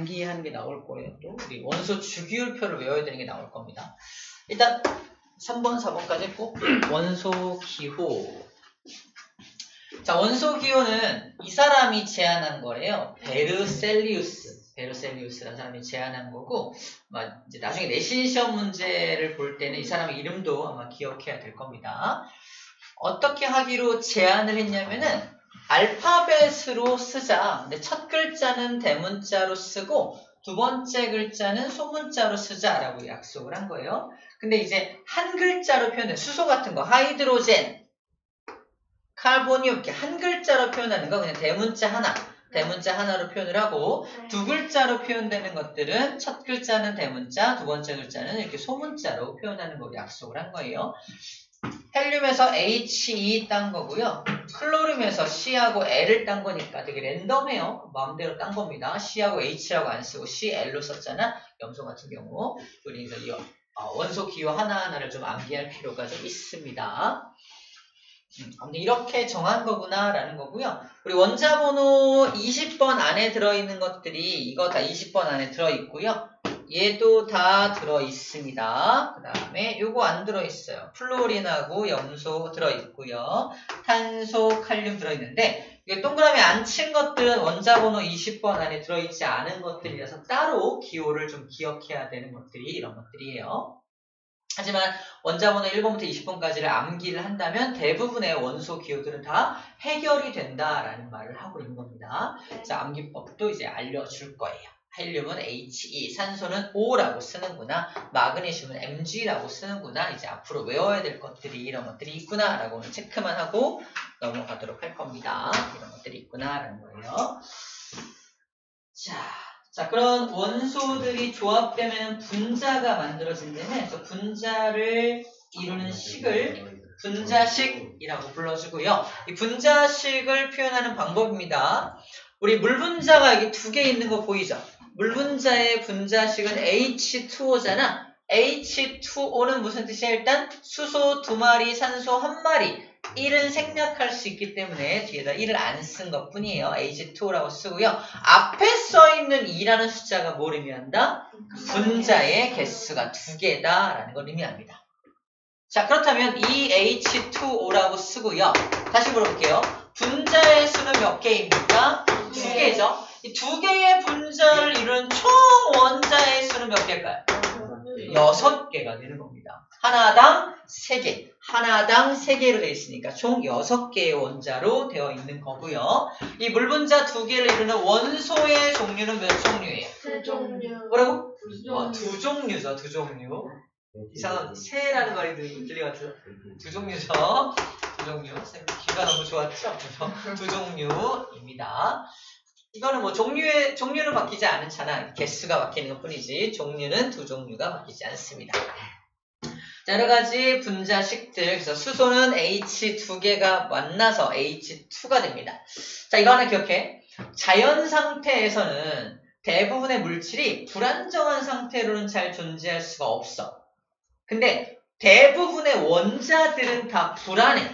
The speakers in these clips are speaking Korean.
암기하는 게 나올 거예요. 또 우리 원소 주기율표를 외워야 되는 게 나올 겁니다. 일단 3번, 4번까지 꼭 원소 기호. 자, 원소 기호는 이 사람이 제안한 거래요. 베르셀리우스라는 사람이 제안한 거고, 이제 나중에 내신 시험 문제를 볼 때는 이 사람의 이름도 아마 기억해야 될 겁니다. 어떻게 하기로 제안을 했냐면은 알파벳으로 쓰자. 근데 첫 글자는 대문자로 쓰고 두 번째 글자는 소문자로 쓰자라고 약속을 한 거예요. 근데 이제 한 글자로 표현해. 수소 같은 거, 하이드로젠, 카르보늄 이렇게 한 글자로 표현하는 거 그냥 대문자 하나로 표현을 하고, 두 글자로 표현되는 것들은 첫 글자는 대문자, 두 번째 글자는 이렇게 소문자로 표현하는 걸 약속을 한 거예요. 헬륨에서 HE 딴 거고요. 클로륨에서 C하고 L을 딴 거니까 되게 랜덤해요. 마음대로 딴 겁니다. C하고 H라고 안 쓰고 CL로 썼잖아. 염소 같은 경우. 그래서 이 원소 기호 하나하나를 좀 암기할 필요가 좀 있습니다. 근데 이렇게 정한 거구나 라는 거고요. 우리 원자번호 20번 안에 들어있는 것들이 이거 다 20번 안에 들어있고요. 얘도 다 들어있습니다. 그 다음에 요거 안 들어있어요. 플로린하고 염소 들어있고요. 탄소, 칼륨 들어있는데 이게 동그라미 안 친 것들은 원자번호 20번 안에 들어있지 않은 것들이라서 따로 기호를 좀 기억해야 되는 것들이 이런 것들이에요. 하지만 원자번호 1번부터 20번까지를 암기를 한다면 대부분의 원소 기호들은 다 해결이 된다라는 말을 하고 있는 겁니다. 자, 암기법도 이제 알려줄 거예요. 헬륨은 HE, 산소는 O라고 쓰는구나, 마그네슘은 Mg라고 쓰는구나, 이제 앞으로 외워야 될 것들이 이런 것들이 있구나 라고 오늘 체크만 하고 넘어가도록 할 겁니다. 이런 것들이 있구나 라는 거예요. 자, 그런 원소들이 조합되면 분자가 만들어진다면, 그래서 분자를 이루는 식을 분자식이라고 불러주고요. 이 분자식을 표현하는 방법입니다. 우리 물분자가 여기 두 개 있는 거 보이죠? 물분자의 분자식은 H2O잖아. H2O는 무슨 뜻이야? 일단 수소 2마리, 산소 1마리. 1은 생략할 수 있기 때문에 뒤에다 1을 안 쓴 것 뿐이에요. H2O라고 쓰고요. 앞에 써있는 2라는 숫자가 뭘 의미한다? 분자의 개수가 2개다 라는 걸 의미합니다. 자, 그렇다면 이 H2O라고 쓰고요. 다시 물어볼게요. 분자의 수는 몇 개입니까? 2개죠. 이 2개의 분자를 이루는 총 원자의 수는 몇 개일까요? 6개가 되는 겁니다. 하나당 3개. 하나당 3개로 되어 있으니까 총 6개의 원자로 되어 있는 거고요. 이 물분자 2개를 이루는 원소의 종류는 몇 종류예요? 2종류. 뭐라고? 2종류죠. 2종류. 이상한 새라는 말이 들리거든요. 2종류죠. 2종류. 귀가 너무 좋았죠? 그래서 2종류입니다. 이거는 뭐 종류는 바뀌지 않잖아. 개수가 바뀌는 것 뿐이지 종류는 2종류가 바뀌지 않습니다. 자, 여러 가지 분자식들. 그래서 수소는 H 2개가 만나서 H2가 됩니다. 자, 이거 하나 기억해. 자연 상태에서는 대부분의 물질이 불안정한 상태로는 잘 존재할 수가 없어. 근데 대부분의 원자들은 다 불안해.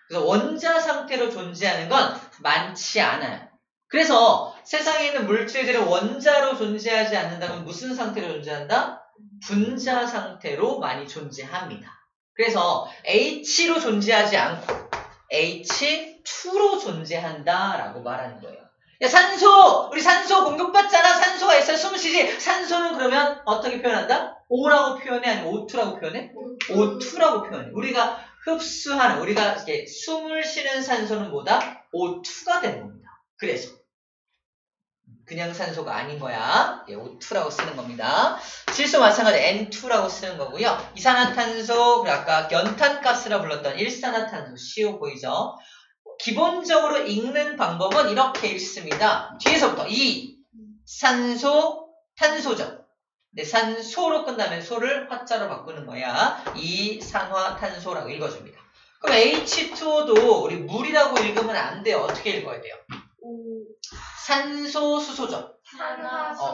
그래서 원자 상태로 존재하는 건 많지 않아요. 그래서 세상에 있는 물질들은 원자로 존재하지 않는다면 무슨 상태로 존재한다? 분자 상태로 많이 존재합니다. 그래서 H로 존재하지 않고 H2로 존재한다라고 말하는 거예요. 야, 산소! 우리 산소 공급받잖아. 산소가 있어야 숨 쉬지. 산소는 그러면 어떻게 표현한다? O라고 표현해? 아니면 O2라고 표현해? O2라고 표현해. 우리가 흡수하는, 우리가 이렇게 숨을 쉬는 산소는 뭐다? O2가 되는 겁니다. 그래서 그냥 산소가 아닌 거야. O2라고 쓰는 겁니다. 질소 마찬가지 N2라고 쓰는 거고요. 이산화탄소, 그리고 아까 연탄가스라 불렀던 일산화탄소 CO 보이죠? 기본적으로 읽는 방법은 이렇게 읽습니다. 뒤에서부터 산소, 탄소죠. 근데 산소로 끝나면 소를 화자로 바꾸는 거야. 이산화탄소라고 읽어줍니다. 그럼 H2O도 우리 물이라고 읽으면 안 돼요. 어떻게 읽어야 돼요? 산소수소죠.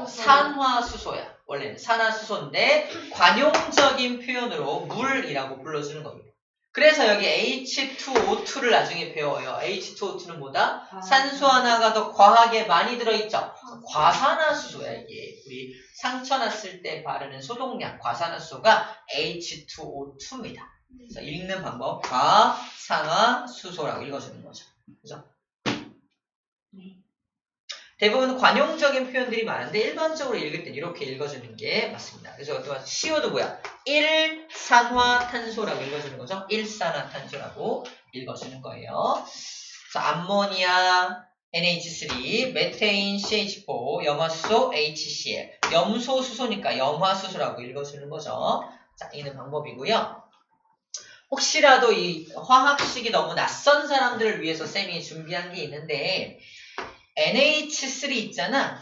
산화수소야. 원래는 산화수소인데 관용적인 표현으로 물이라고 불러주는 겁니다. 그래서 여기 H2O2를 나중에 배워요. H2O2는 뭐다? 산소 하나가 더 과하게 많이 들어있죠. 과산화수소야 이게. 우리 상처 났을 때 바르는 소독약 과산화수소가 H2O2입니다. 그래서 읽는 방법 과산화수소라고 읽어주는 거죠. 그죠? 대부분 관용적인 표현들이 많은데 일반적으로 읽을 땐 이렇게 읽어주는 게 맞습니다. 그래서 또 CO도 뭐야? 일산화탄소라고 읽어주는 거죠. 일산화탄소라고 읽어주는 거예요. 그래서 암모니아 NH3, 메테인 CH4, 염화수소 HCl, 염소수소니까 염화수소라고 읽어주는 거죠. 자, 이는 방법이고요. 혹시라도 이 화학식이 너무 낯선 사람들을 위해서 쌤이 준비한 게 있는데 NH3 있잖아.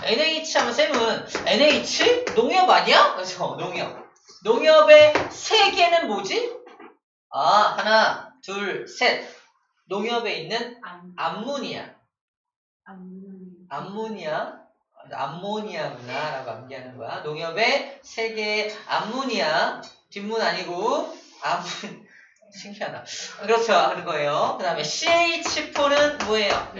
NH 하면 쌤은 NH? 농협 아니야? 그렇죠. 농협. 농협의 세 개는 뭐지? 아, 하나, 둘, 셋. 농협에 있는 암모니아. 암모니아구나 라고 암기하는 거야. 농협의 세 개의 암모니아. 뒷문 아니고 신기하다. 그렇죠. 하는 거예요. 그 다음에 CH4는 뭐예요?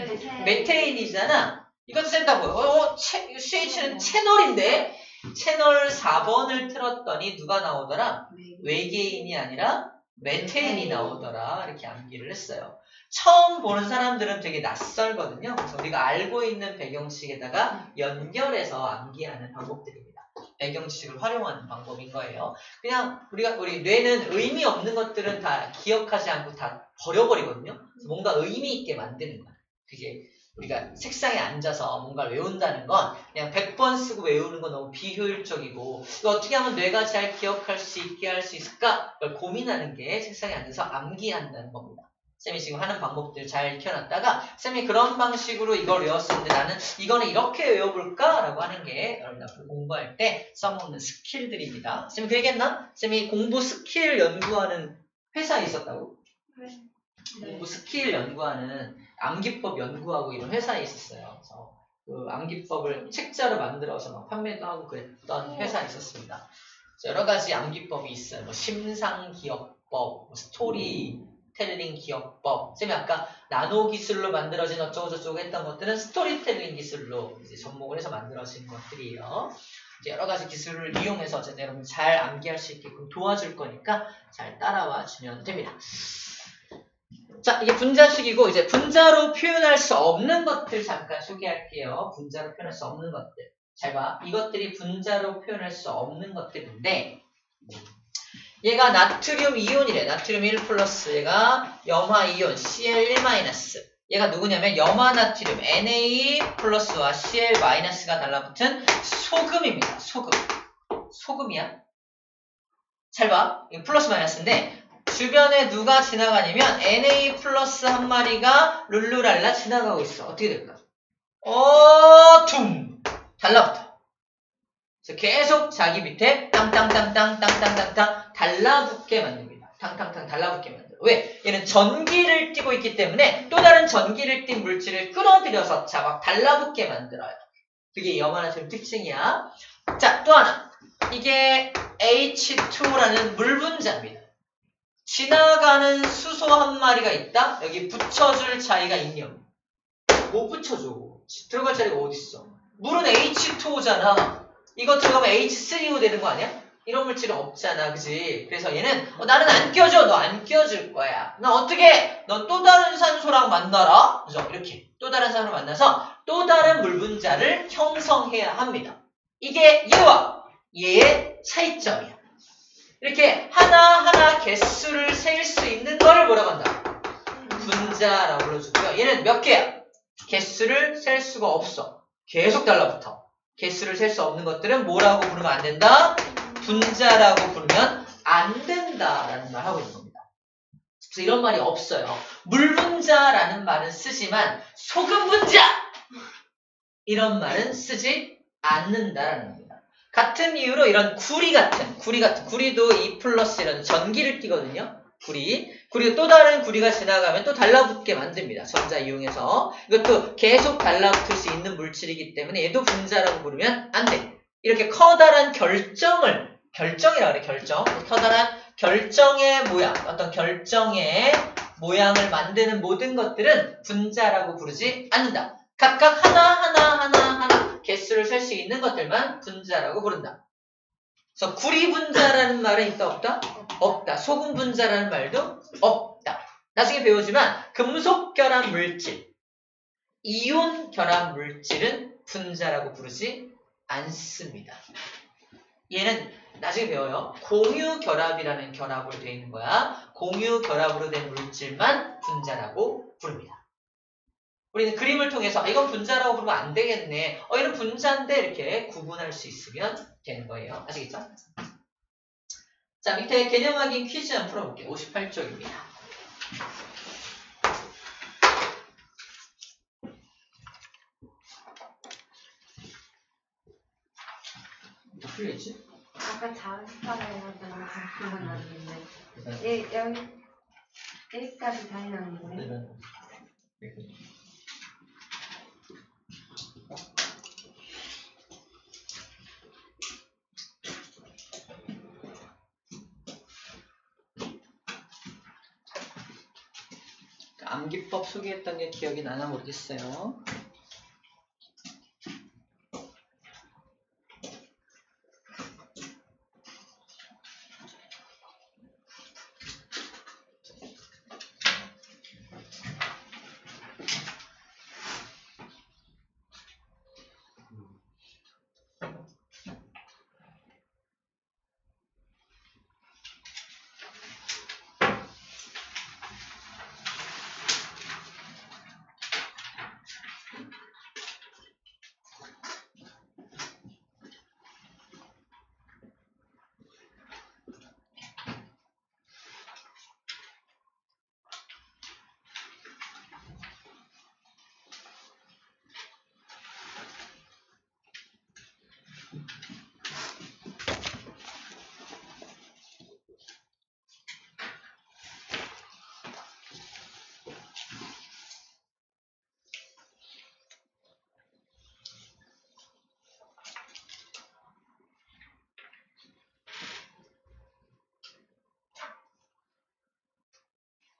메테인이잖아. 이것도 센다고요. CH는 채널인데 채널 4번을 틀었더니 누가 나오더라? 외계인이 아니라 메테인이 나오더라. 이렇게 암기를 했어요. 처음 보는 사람들은 되게 낯설거든요. 그래서 우리가 알고 있는 배경식에다가 연결해서 암기하는 방법들입니다. 배경 지식을 활용하는 방법인 거예요. 그냥 우리 뇌는 의미 없는 것들은 다 기억하지 않고 다 버려버리거든요. 그래서 뭔가 의미 있게 만드는 거야. 그게 우리가 책상에 앉아서 뭔가를 외운다는 건 그냥 100번 쓰고 외우는 건 너무 비효율적이고 이거 어떻게 하면 뇌가 잘 기억할 수 있게 할 수 있을까? 그걸 고민하는 게 책상에 앉아서 암기한다는 겁니다. 쌤이 지금 하는 방법들 잘 익혀놨다가 쌤이 그런 방식으로 이걸 외웠었는데 나는 이거는 이렇게 외워볼까? 라고 하는 게 여러분 앞으로 공부할 때 써먹는 스킬들입니다. 쌤이 그 얘기했나? 쌤이 공부 스킬 연구하는 회사에 있었다고? 공부 스킬 연구하는 암기법 연구하고 이런 회사에 있었어요. 그래서 그 암기법을 책자로 만들어서 막 판매도 하고 그랬던 회사에 있었습니다. 여러 가지 암기법이 있어요. 뭐 심상기억법, 뭐 스토리 텔링 기억법. 쌤이 아까 나노 기술로 만들어진 어쩌고저쩌고 했던 것들은 스토리텔링 기술로 이제 접목을 해서 만들어진 것들이에요. 이제 여러 가지 기술을 이용해서 어쨌든 여러분 잘 암기할 수 있게끔 도와줄 거니까 잘 따라와 주면 됩니다. 자, 이게 분자식이고 이제 분자로 표현할 수 없는 것들 잠깐 소개할게요. 분자로 표현할 수 없는 것들. 잘 봐. 이것들이 분자로 표현할 수 없는 것들인데 얘가 나트륨 이온이래. 나트륨 1 플러스. 얘가 염화 이온 Cl1 마이너스. 얘가 누구냐면 염화 나트륨 Na 플러스와 Cl 마이너스가 달라붙은 소금입니다. 소금이야. 잘 봐. 이거 플러스 마이너스인데 주변에 누가 지나가냐면 Na 플러스 한 마리가 룰루랄라 지나가고 있어. 어떻게 될까? 둥! 달라붙어. 그래서 계속 자기 밑에 땅땅땅땅 달라붙게 만듭니다. 탕탕탕 달라붙게 만들어. 왜? 얘는 전기를 띠고 있기 때문에 또 다른 전기를 띈 물질을 끌어들여서 막 달라붙게 만들어요. 그게 염화나트륨 특징이야. 자, 또 하나. 이게 H2라는 물 분자입니다. 지나가는 수소 한 마리가 있다? 여기 붙여줄 자리가 있냐? 못 붙여줘. 들어갈 자리가 어딨어? 물은 H2O잖아. 이거 들어가면 H3O 되는 거 아니야? 이런 물질은 없잖아, 그지? 그래서 얘는 나는 안 껴줘. 너 안 껴줄 거야. 나 어떻게? 너 또 다른 산소랑 만나라? 그죠? 이렇게 또 다른 산소를 만나서 또 다른 물 분자를 형성해야 합니다. 이게 얘와 얘의 차이점이야. 이렇게 하나하나 개수를 셀 수 있는 거를 뭐라고 한다? 분자라고 불러주고요. 얘는 몇 개야? 개수를 셀 수가 없어. 계속 달라붙어. 개수를 셀 수 없는 것들은 뭐라고 부르면 안 된다? 분자라고 부르면 안 된다라는 말 하고 있는 겁니다. 그래서 이런 말이 없어요. 물 분자라는 말은 쓰지만 소금 분자! 이런 말은 쓰지 않는다라는 겁니다. 같은 이유로 이런 구리도 2 플러스 이런 전기를 띠거든요. 구리가 또 다른 구리가 지나가면 또 달라붙게 만듭니다. 전자 이용해서. 이것도 계속 달라붙을 수 있는 물질이기 때문에 얘도 분자라고 부르면 안 돼. 이렇게 커다란 결정을 결정이라 그래, 결정. 커다란 결정의 모양, 어떤 결정의 모양을 만드는 모든 것들은 분자라고 부르지 않는다. 각각 하나 개수를 셀 수 있는 것들만 분자라고 부른다. 그래서 구리분자라는 말은 있다, 없다? 없다. 소금분자라는 말도 없다. 나중에 배우지만 금속 결합 물질, 이온 결합 물질은 분자라고 부르지 않습니다. 얘는 나중에 배워요. 공유 결합이라는 결합으로 되어 있는 거야. 공유 결합으로 된 물질만 분자라고 부릅니다. 우리는 그림을 통해서 이건 분자라고 부르면 안 되겠네. 얘는 분자인데 이렇게 구분할 수 있으면 되는 거예요. 아시겠죠? 자, 밑에 개념 확인 퀴즈 한번 풀어볼게요. 58쪽입니다. 풀리지? 아까 자습하라고 하다가 잠깐만 나왔는데 여기까지 다 해놨는데 암기법 소개했던 게 기억이 나나 모르겠어요.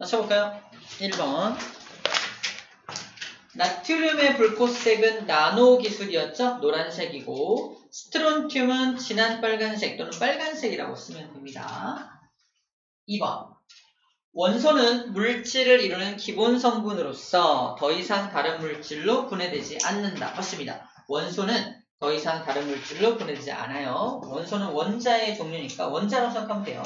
쳐볼까요? 1번. 나트륨의 불꽃색은 나노 기술이었죠? 노란색이고, 스트론튬은 진한 빨간색 또는 빨간색이라고 쓰면 됩니다. 2번. 원소는 물질을 이루는 기본 성분으로서 더 이상 다른 물질로 분해되지 않는다. 맞습니다. 원소는 더 이상 다른 물질로 분해되지 않아요. 원소는 원자의 종류니까 원자로 생각하면 돼요.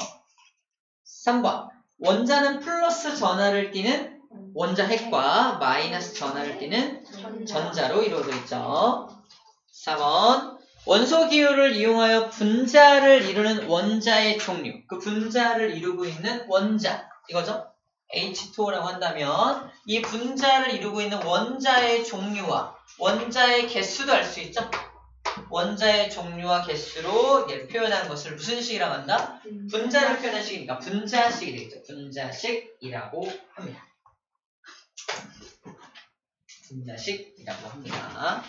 3번. 원자는 플러스 전하를 띠는 원자 핵과 마이너스 전하를 띠는 전자로 이루어져 있죠. 4번. 원소 기호를 이용하여 분자를 이루는 원자의 종류. 그 분자를 이루고 있는 원자. 이거죠? H2O라고 한다면 이 분자를 이루고 있는 원자의 종류와 원자의 개수도 알 수 있죠? 원자의 종류와 개수로 표현한 것을 무슨 식이라고 한다? 분자를 표현한 식이니까 분자식이 되겠죠. 분자식이라고 합니다. 분자식이라고 합니다.